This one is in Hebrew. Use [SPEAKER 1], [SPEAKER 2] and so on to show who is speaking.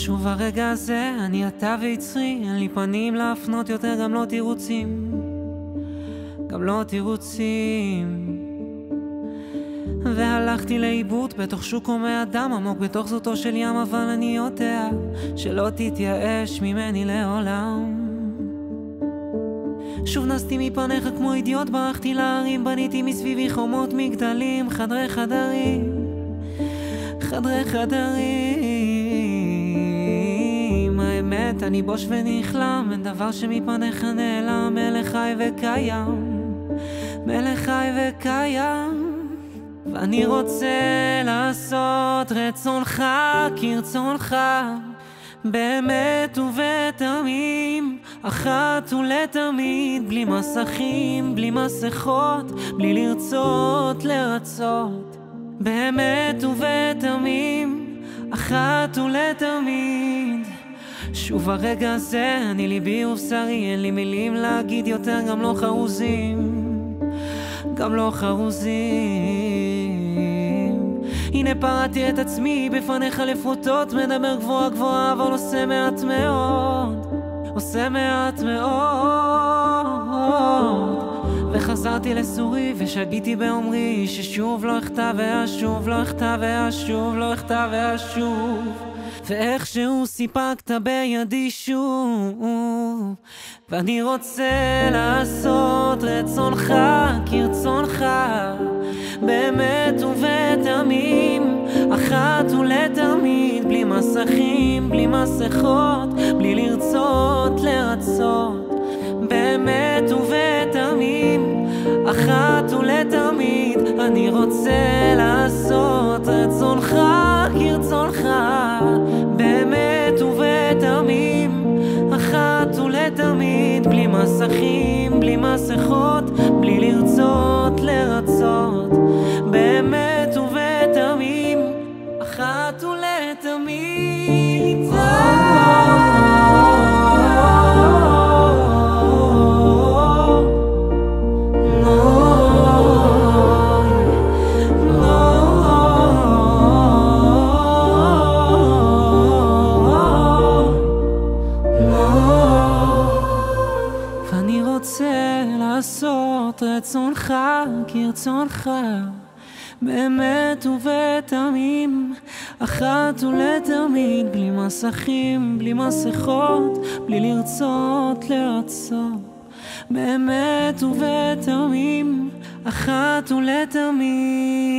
[SPEAKER 1] שוב הרגע הזה, אני אתה ויצרי, אין לי פנים להפנות יותר, גם לא תירוצים, גם לא תירוצים. והלכתי לאיבוד בתוך שוק הומי אדם, עמוק בתוך זאתו של ים, אבל אני יודע שלא תתייאש ממני לעולם. שוב נסתי מפניך כמו אידיוט, ברחתי להרים, בניתי מסביבי חומות מגדלים, חדרי חדרים, חדרי חדרים. האמת אני בוש ונכלם, אין דבר שמפניך נעלם, מלך חי וקיים, מלך חי וקיים. ואני רוצה לעשות רצונך כרצונך, באמת ובתמים, אחת ולתמיד, בלי מסכים, בלי מסכות, בלי לרצות לרצות, באמת ובתמים, אחת ולתמיד. שוב הרגע הזה, אני ליבי ובשרי, אין לי מילים להגיד יותר, גם לא חרוזים, גם לא חרוזים. הנה פרעתי את עצמי בפניך לפרוטות, מדבר גבוהה גבוהה אבל עושה מעט מאוד, עושה מעט מאוד. וחזרתי לסורי ושגיתי באומרי ששוב לא אכתב ואשוב, לא אכתב ואשוב, לא אכתב ואשוב. ואיכשהו סיפקת בידי שוב, ואני רוצה לעשות רצונך כרצונך, באמת ובתמים, אחת ולתמיד, בלי מסכים, בלי מסכות, בלי לרצות לרצות, באמת ובתמים, אחת ולתמיד. אני רוצה לעשות רצונך כרצונך, באמת ובתמים, אחת ולתמיד, בלי מסכים, בלי מסכות, בלי לרצות לרצות, באמת ובתמים, אחת ולתמיד. ואני רוצה לעשות רצונך כרצונך, באמת ובתמים, אחת ולתמיד, בלי מסכים, בלי מסכות, בלי לרצות לרצות, באמת ובתמים, אחת ולתמיד.